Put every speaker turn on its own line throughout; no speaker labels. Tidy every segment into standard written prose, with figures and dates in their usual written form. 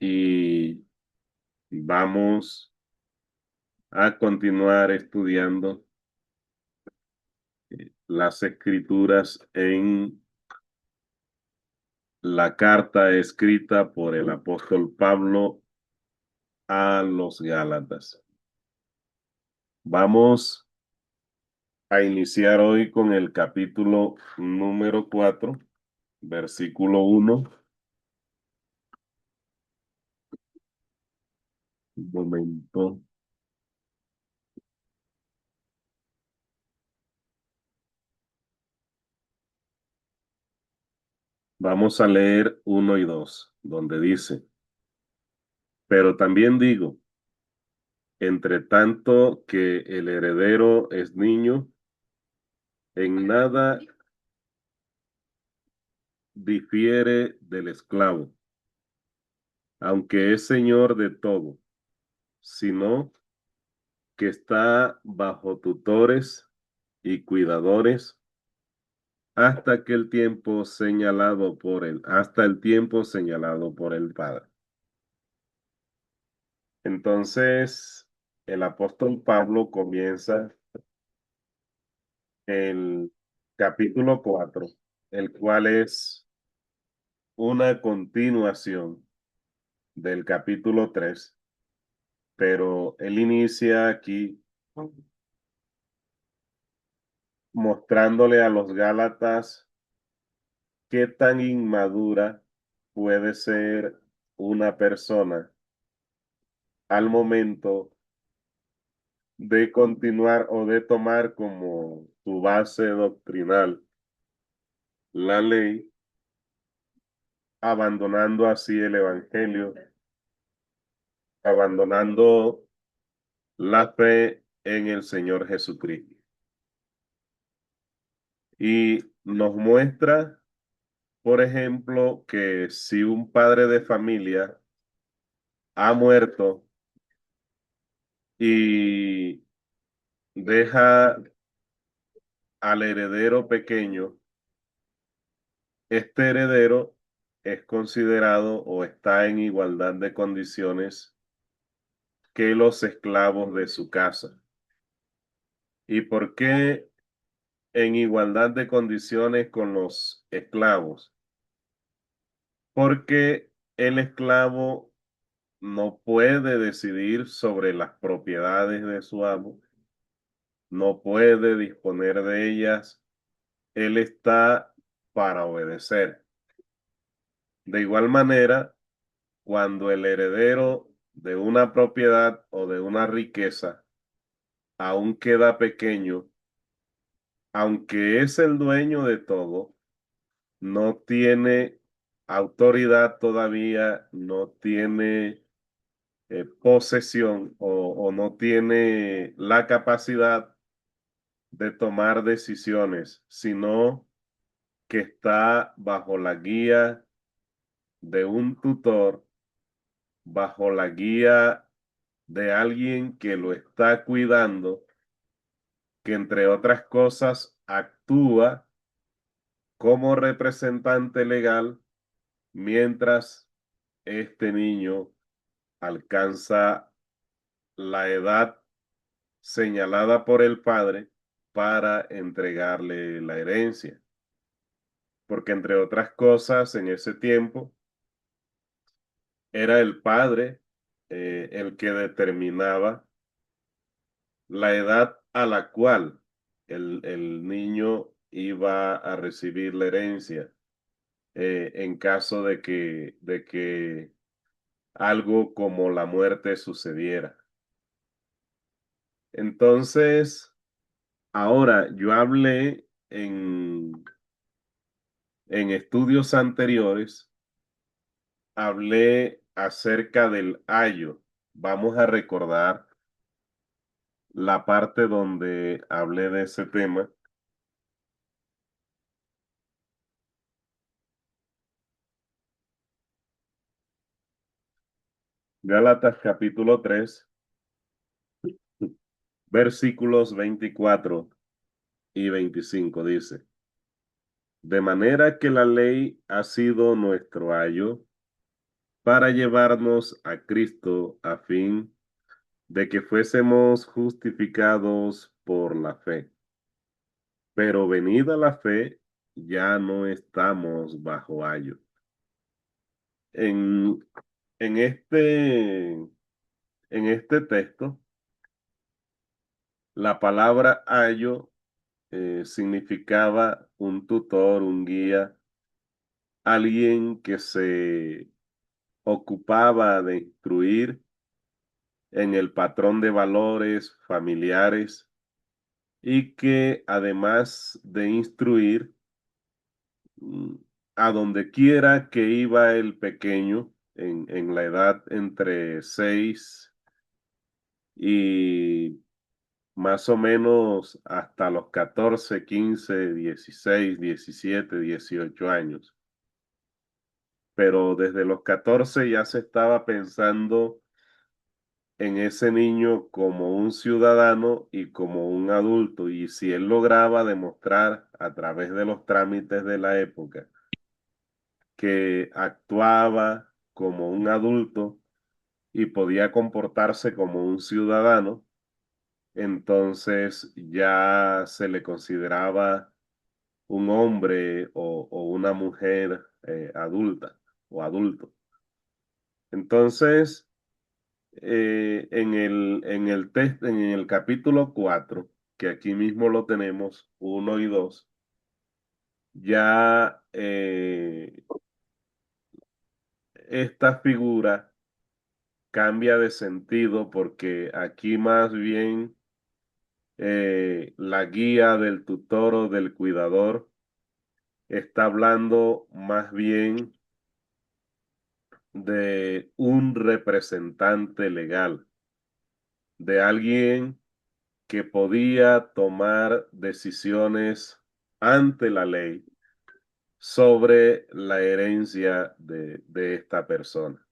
y vamos a continuar estudiando las escrituras en la carta escrita por el apóstol Pablo a los Gálatas. Vamos a iniciar hoy con el capítulo número 4, versículo 1. Un momento. Vamos a leer 1 y 2, donde dice, pero también digo, entre tanto que el heredero es niño, en nada difiere del esclavo, aunque es señor de todo, sino que está bajo tutores y cuidadores hasta el tiempo señalado por el Padre. Entonces, el apóstol Pablo comienza el capítulo 4, el cual es una continuación del capítulo 3, pero él inicia aquí mostrándole a los Gálatas qué tan inmadura puede ser una persona al momento de continuar o de tomar como su base doctrinal la ley, abandonando así el evangelio, abandonando la fe en el Señor Jesucristo. Y nos muestra, por ejemplo, que si un padre de familia ha muerto y deja al heredero pequeño, este heredero es considerado o está en igualdad de condiciones que los esclavos de su casa. ¿Y por qué en igualdad de condiciones con los esclavos? Porque el esclavo no puede decidir sobre las propiedades de su amo, no puede disponer de ellas, él está para obedecer. De igual manera, cuando el heredero de una propiedad o de una riqueza aún queda pequeño, aunque es el dueño de todo, no tiene autoridad todavía, no tiene posesión o no tiene la capacidad de tomar decisiones, sino que está bajo la guía de un tutor, bajo la guía de alguien que lo está cuidando, que entre otras cosas actúa como representante legal mientras este niño alcanza la edad señalada por el padre para entregarle la herencia. Porque entre otras cosas, en ese tiempo era el padre el que determinaba la edad a la cual el niño iba a recibir la herencia en caso de que algo como la muerte sucediera. Entonces, ahora yo hablé en estudios anteriores, hablé acerca del ayo. Vamos a recordar la parte donde hablé de ese tema. Gálatas capítulo 3, versículos 24 y 25 dice, de manera que la ley ha sido nuestro ayo para llevarnos a Cristo a fin de que fuésemos justificados por la fe. Pero venida la fe, ya no estamos bajo ayo. En, en este, en este texto, la palabra ayo significaba un tutor, un guía, alguien que se ocupaba de instruir en el patrón de valores familiares y que además de instruir, mm, a donde quiera que iba el pequeño, en la edad entre 6 y más o menos hasta los 14, 15, 16, 17, 18 años. Pero desde los 14 ya se estaba pensando en ese niño como un ciudadano y como un adulto, y si él lograba demostrar a través de los trámites de la época que actuaba como un adulto y podía comportarse como un ciudadano, entonces ya se le consideraba un hombre o una mujer adulta o adulto. Entonces, en el capítulo 4 que aquí mismo lo tenemos, 1 y 2, ya esta figura cambia de sentido porque aquí más bien la guía del tutor o del cuidador está hablando más bien de un representante legal, de alguien que podía tomar decisiones ante la ley sobre la herencia de esta persona.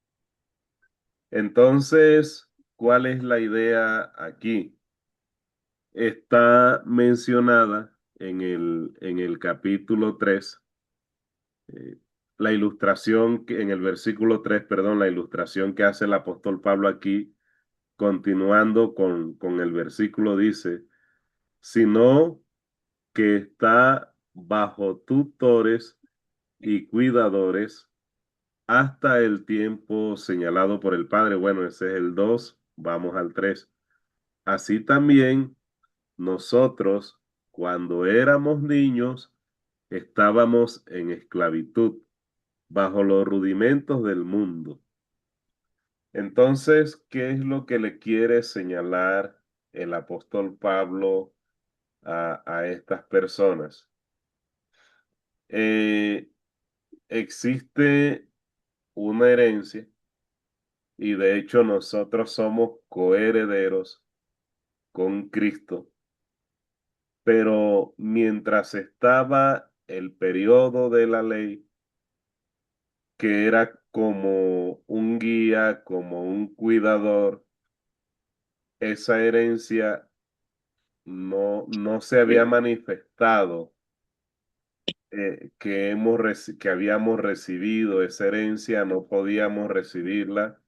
Entonces, ¿cuál es la idea aquí? Está mencionada en el capítulo 3, la ilustración que en el versículo 3, perdón, la ilustración que hace el apóstol Pablo aquí, continuando con el versículo, dice, sino que está bajo tutores y cuidadores hasta el tiempo señalado por el Padre. Bueno, ese es el 2, vamos al 3. Así también nosotros, cuando éramos niños, estábamos en esclavitud, bajo los rudimentos del mundo. Entonces, ¿qué es lo que le quiere señalar el apóstol Pablo a estas personas? Eh, existe una herencia y de hecho nosotros somos coherederos con Cristo, pero mientras estaba el periodo de la ley, que era como un guía, como un cuidador, esa herencia no se había manifestado, que habíamos recibido esa herencia, no podíamos recibirla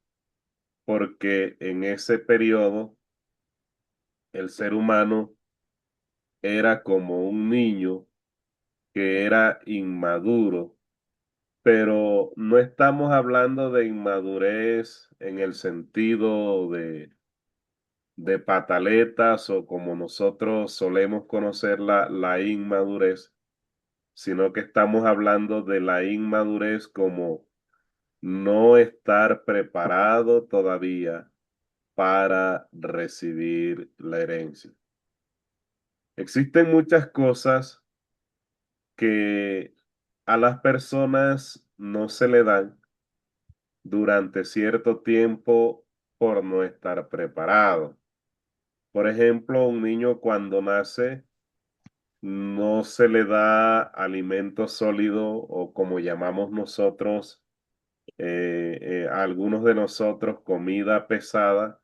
porque en ese periodo el ser humano era como un niño que era inmaduro, pero no estamos hablando de inmadurez en el sentido de pataletas o como nosotros solemos conocer la inmadurez, sino que estamos hablando de la inmadurez como no estar preparado todavía para recibir la herencia. Existen muchas cosas que a las personas no se le dan durante cierto tiempo por no estar preparado. Por ejemplo, un niño cuando nace no se le da alimento sólido o como llamamos nosotros, a algunos de nosotros, comida pesada,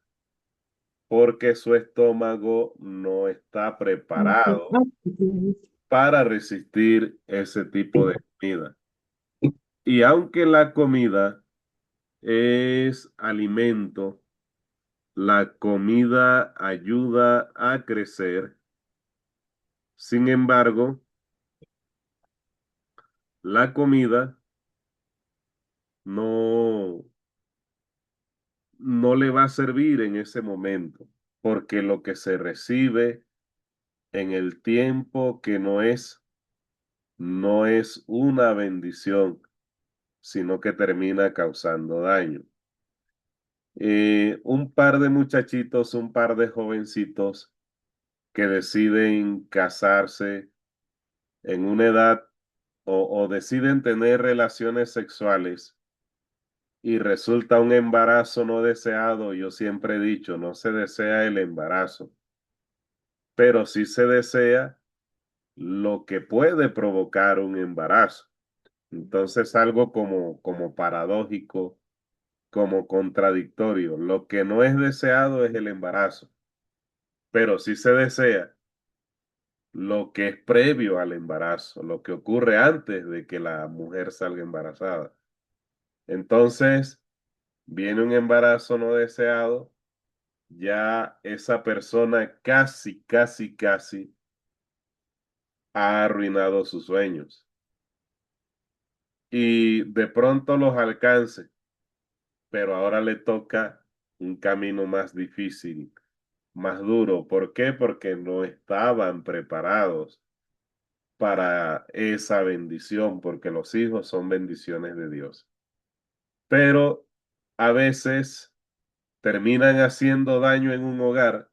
porque su estómago no está preparado para resistir ese tipo de comida. Y aunque la comida es alimento, la comida ayuda a crecer. Sin embargo, la comida no, no le va a servir en ese momento, porque lo que se recibe en el tiempo que no es una bendición, sino que termina causando daño. Un par de muchachitos, un par de jovencitos que deciden casarse en una edad o deciden tener relaciones sexuales y resulta un embarazo no deseado. Yo siempre he dicho, no se desea el embarazo, pero sí se desea lo que puede provocar un embarazo. Entonces, algo como paradójico, como contradictorio. Lo que no es deseado es el embarazo, pero sí se desea lo que es previo al embarazo, lo que ocurre antes de que la mujer salga embarazada. Entonces, viene un embarazo no deseado, ya esa persona casi ha arruinado sus sueños y de pronto los alcance, pero ahora le toca un camino más difícil, más duro. ¿Por qué? Porque no estaban preparados para esa bendición, porque los hijos son bendiciones de Dios. Pero a veces terminan haciendo daño en un hogar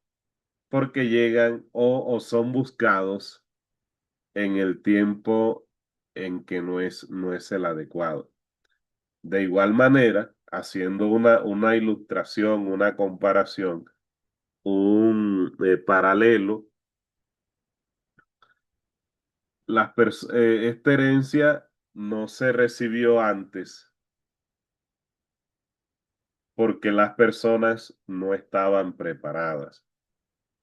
porque llegan o son buscados en el tiempo en que no es el adecuado. De igual manera, haciendo una ilustración, una comparación, un paralelo, esta herencia no se recibió antes porque las personas no estaban preparadas.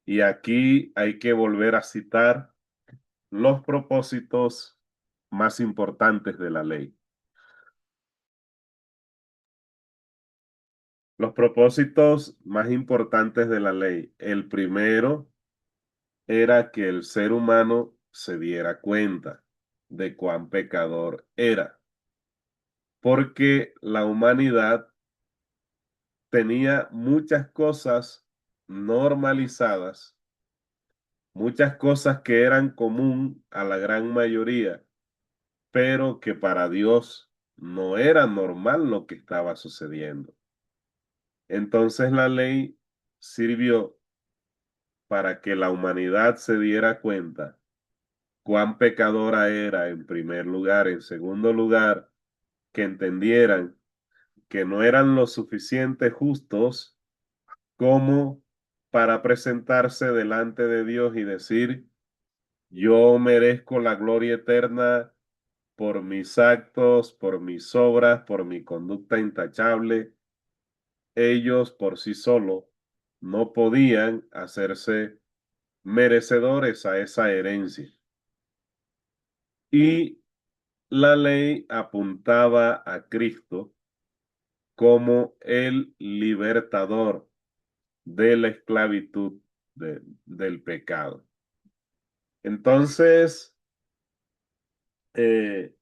Y aquí hay que volver a citar los propósitos más importantes de la ley. Los propósitos más importantes de la ley. El primero era que el ser humano se diera cuenta de cuán pecador era, porque la humanidad tenía muchas cosas normalizadas, muchas cosas que eran común a la gran mayoría, pero que para Dios no era normal lo que estaba sucediendo. Entonces la ley sirvió para que la humanidad se diera cuenta cuán pecadora era en primer lugar, en segundo lugar, que entendieran que no eran lo suficiente justos como para presentarse delante de Dios y decir, yo merezco la gloria eterna por mis actos, por mis obras, por mi conducta intachable. Ellos por sí solos no podían hacerse merecedores a esa herencia. Y la ley apuntaba a Cristo como el libertador de la esclavitud del pecado. Entonces, eh,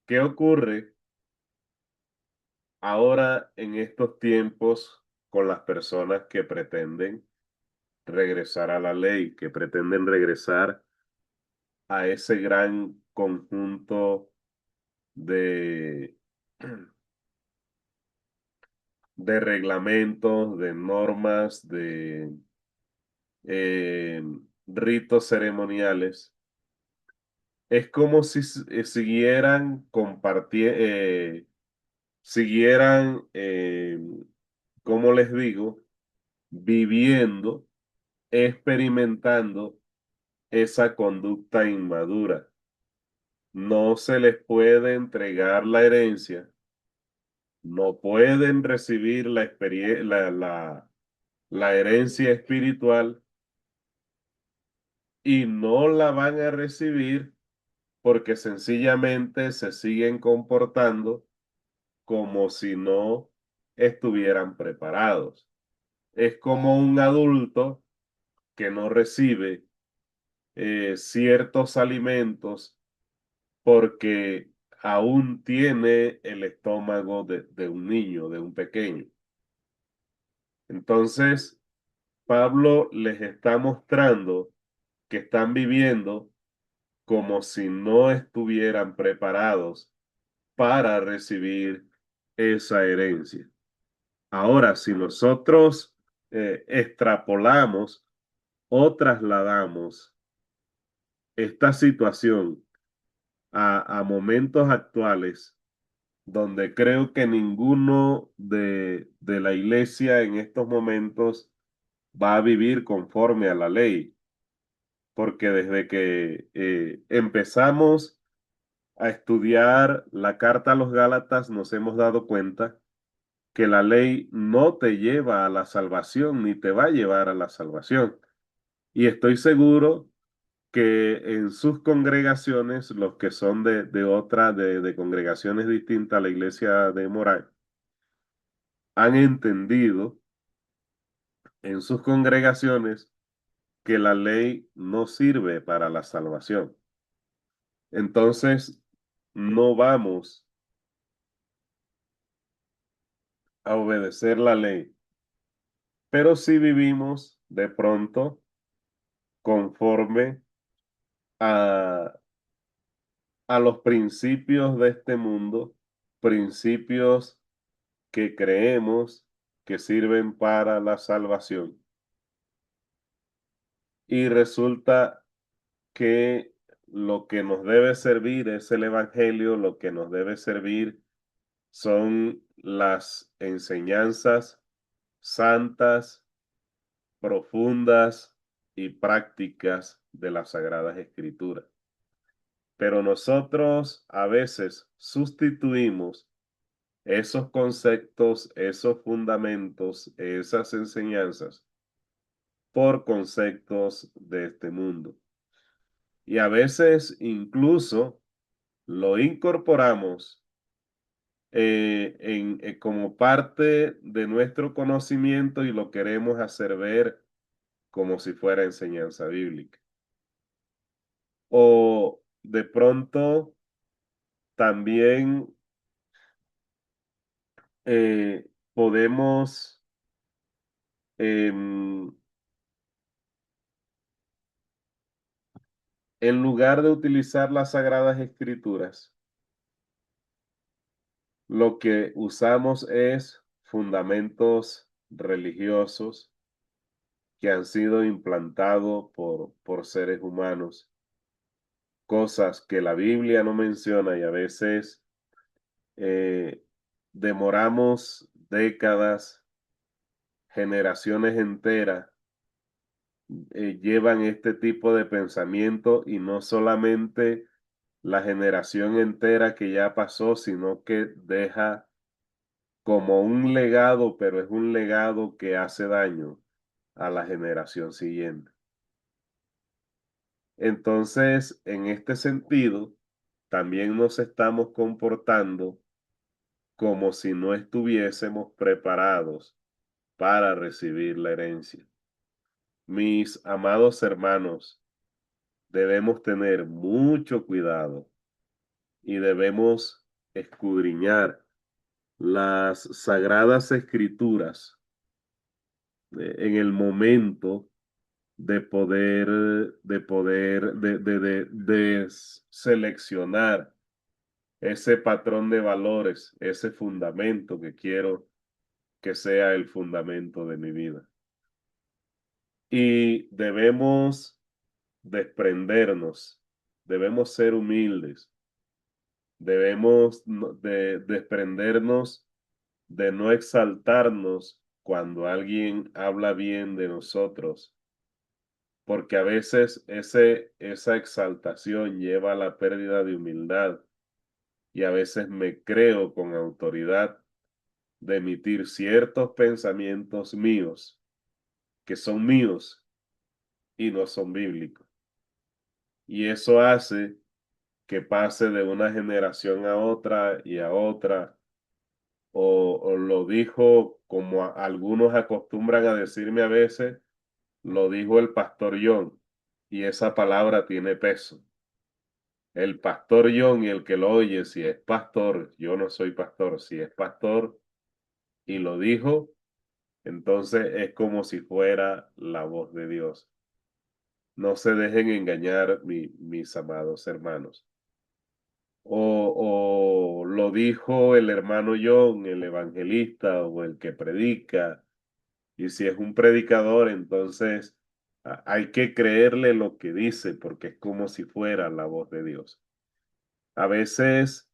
¿qué ocurre ahora en estos tiempos con las personas que pretenden regresar a la ley, que pretenden regresar a ese gran conjunto de, de reglamentos, de normas, de eh, ritos ceremoniales? Es como si siguieran siguieran, como les digo, viviendo, experimentando esa conducta inmadura. No se les puede entregar la herencia, no pueden recibir la herencia espiritual y no la van a recibir porque sencillamente se siguen comportando como si no estuvieran preparados. Es como un adulto que no recibe ciertos alimentos porque aún tiene el estómago de un niño, de un pequeño. Entonces, Pablo les está mostrando que están viviendo como si no estuvieran preparados para recibir esa herencia. Ahora, si nosotros extrapolamos o trasladamos esta situación a momentos actuales, donde creo que ninguno de la iglesia en estos momentos va a vivir conforme a la ley, porque desde que empezamos a estudiar la carta a los Gálatas nos hemos dado cuenta que la ley no te lleva a la salvación ni te va a llevar a la salvación. Y estoy seguro que en sus congregaciones, los que son de congregaciones distintas a la iglesia de Moray, han entendido en sus congregaciones que la ley no sirve para la salvación. Entonces, no vamos a obedecer la ley, pero sí vivimos de pronto conforme a, a los principios de este mundo, principios que creemos que sirven para la salvación. Y resulta que lo que nos debe servir es el Evangelio, lo que nos debe servir son las enseñanzas santas, profundas y prácticas de las Sagradas Escrituras. Pero nosotros a veces sustituimos esos conceptos, esos fundamentos, esas enseñanzas por conceptos de este mundo. Y a veces incluso lo incorporamos como parte de nuestro conocimiento y lo queremos hacer ver como si fuera enseñanza bíblica. O de pronto también podemos em, en lugar de utilizar las Sagradas Escrituras, lo que usamos es fundamentos religiosos que han sido implantados por seres humanos, cosas que la Biblia no menciona y a veces eh, demoramos décadas, generaciones enteras, llevan este tipo de pensamiento y no solamente la generación entera que ya pasó, sino que deja como un legado, pero es un legado que hace daño a la generación siguiente. Entonces, en este sentido, también nos estamos comportando como si no estuviésemos preparados para recibir la herencia. Mis amados hermanos, debemos tener mucho cuidado y debemos escudriñar las sagradas escrituras en el momento de seleccionar ese patrón de valores, ese fundamento que quiero que sea el fundamento de mi vida. Y debemos desprendernos, debemos ser humildes, debemos desprendernos de no exaltarnos cuando alguien habla bien de nosotros, porque a veces esa exaltación lleva a la pérdida de humildad y a veces me creo con autoridad de emitir ciertos pensamientos míos que son míos y no son bíblicos. Y eso hace que pase de una generación a otra y a otra o lo dijo como algunos acostumbran a decirme a veces, lo dijo el pastor John, y esa palabra tiene peso. El pastor John y el que lo oye, si es pastor, yo no soy pastor, si es pastor y lo dijo, entonces es como si fuera la voz de Dios. No se dejen engañar, mis amados hermanos. O lo dijo el hermano John, el evangelista o el que predica. Y si es un predicador, entonces hay que creerle lo que dice porque es como si fuera la voz de Dios. A veces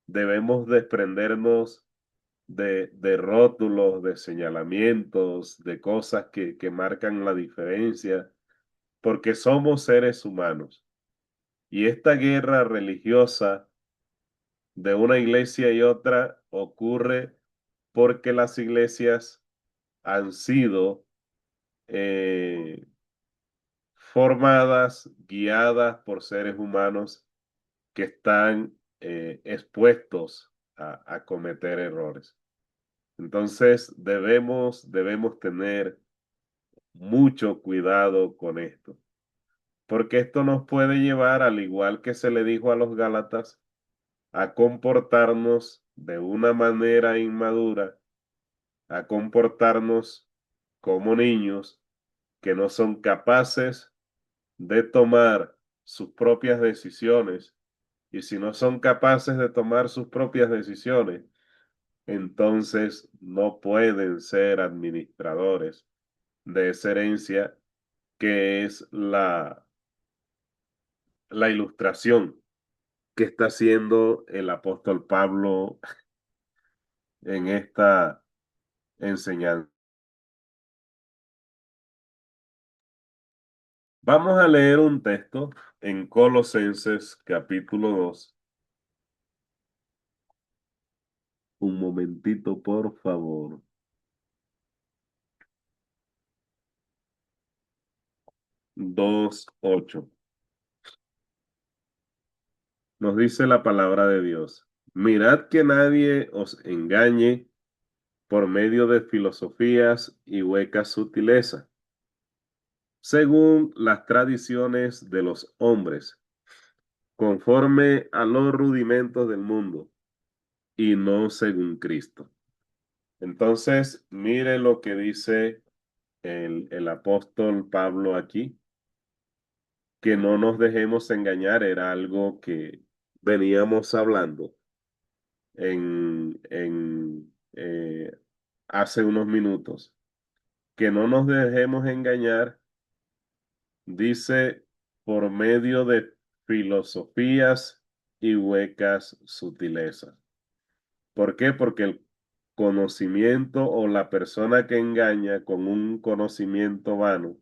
debemos desprendernos de rótulos, de señalamientos, de cosas que marcan la diferencia, porque somos seres humanos. Y esta guerra religiosa de una iglesia y otra ocurre porque las iglesias han sido formadas, guiadas por seres humanos que están expuestos a cometer errores. Entonces debemos tener mucho cuidado con esto, porque esto nos puede llevar, al igual que se le dijo a los Gálatas, a comportarnos de una manera inmadura, a comportarnos como niños que no son capaces de tomar sus propias decisiones. Y si no son capaces de tomar sus propias decisiones, entonces no pueden ser administradores de esa herencia que es la ilustración que está haciendo el apóstol Pablo en esta enseñanza. Vamos a leer un texto en Colosenses capítulo 2. Un momentito, por favor. 2:8. Nos dice la palabra de Dios. Mirad que nadie os engañe por medio de filosofías y huecas sutilezas, según las tradiciones de los hombres, conforme a los rudimentos del mundo, y no según Cristo. Entonces, mire lo que dice el apóstol Pablo aquí, que no nos dejemos engañar, era algo que veníamos hablando hace unos minutos, que no nos dejemos engañar, dice, por medio de filosofías y huecas sutilezas. ¿Por qué? Porque el conocimiento o la persona que engaña con un conocimiento vano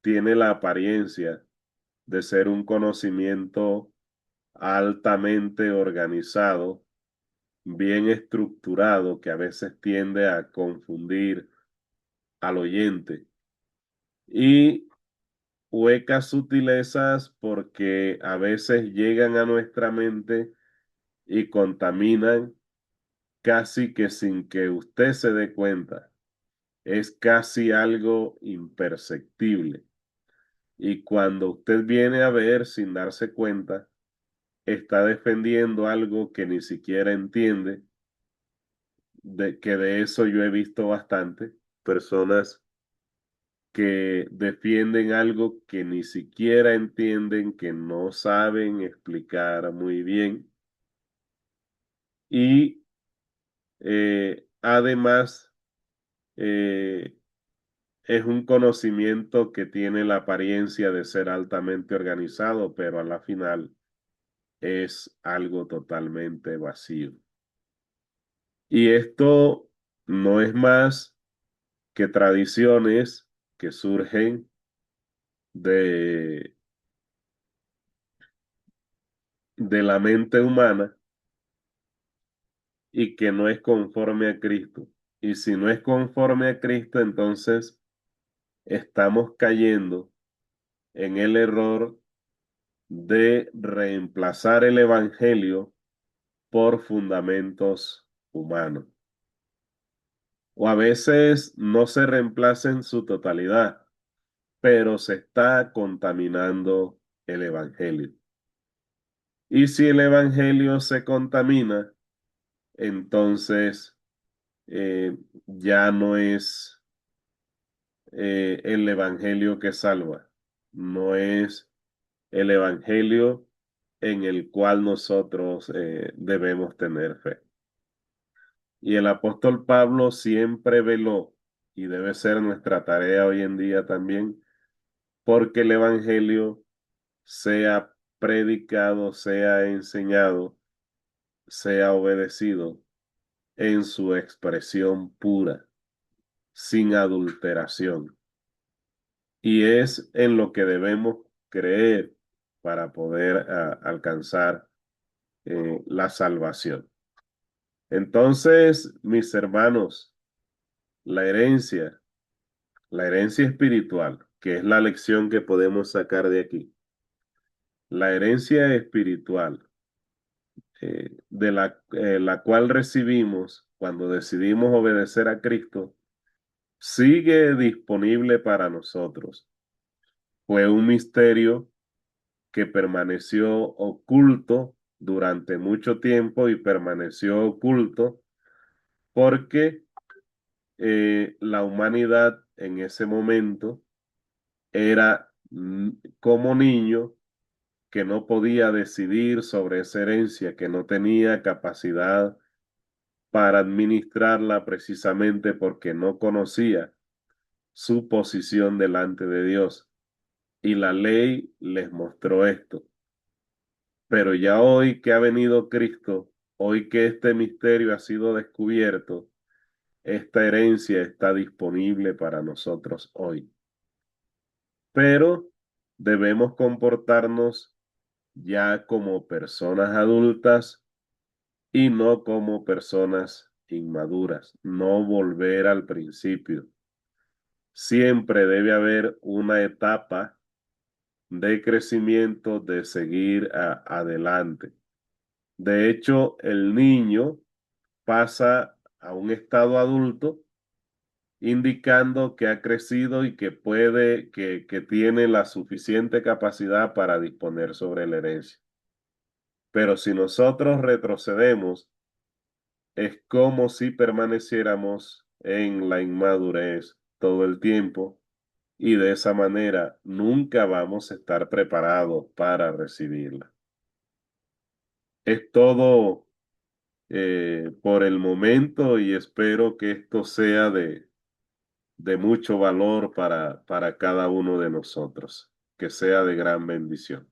tiene la apariencia de ser un conocimiento altamente organizado, bien estructurado, que a veces tiende a confundir al oyente. Y huecas sutilezas porque a veces llegan a nuestra mente y contaminan casi que sin que usted se dé cuenta. Es casi algo imperceptible. Y cuando usted viene a ver sin darse cuenta, está defendiendo algo que ni siquiera entiende, que de eso yo he visto bastante, personas que defienden algo que ni siquiera entienden, que no saben explicar muy bien. Y además eh, es un conocimiento que tiene la apariencia de ser altamente organizado, pero a la final es algo totalmente vacío. Y esto no es más que tradiciones que surgen de, de la mente humana y que no es conforme a Cristo. Y si no es conforme a Cristo, entonces estamos cayendo en el error de reemplazar el Evangelio por fundamentos humano. O a veces no se reemplaza en su totalidad, pero se está contaminando el evangelio. Y si el evangelio se contamina, entonces ya no es el evangelio que salva, no es el evangelio en el cual nosotros debemos tener fe. Y el apóstol Pablo siempre veló, y debe ser nuestra tarea hoy en día también, porque el evangelio sea predicado, sea enseñado, sea obedecido en su expresión pura, sin adulteración. Y es en lo que debemos creer para poder alcanzar la salvación. Entonces, mis hermanos, la herencia, la herencia espiritual, que es la lección que podemos sacar de aquí, la herencia espiritual de la cual recibimos cuando decidimos obedecer a Cristo, sigue disponible para nosotros. Fue un misterio que permaneció oculto durante mucho tiempo y permaneció oculto porque la humanidad en ese momento era como niño que no podía decidir sobre esa herencia, que no tenía capacidad para administrarla precisamente porque no conocía su posición delante de Dios. Y la ley les mostró esto. Pero ya hoy que ha venido Cristo, hoy que este misterio ha sido descubierto, esta herencia está disponible para nosotros hoy. Pero debemos comportarnos ya como personas adultas y no como personas inmaduras, no volver al principio. Siempre debe haber una etapa de crecimiento, de seguir adelante. De hecho, el niño pasa a un estado adulto indicando que ha crecido y que puede, que tiene la suficiente capacidad para disponer sobre la herencia. Pero si nosotros retrocedemos, es como si permaneciéramos en la inmadurez todo el tiempo y de esa manera nunca vamos a estar preparados para recibirla. Es todo por el momento y espero que esto sea de mucho valor para cada uno de nosotros, que sea de gran bendición.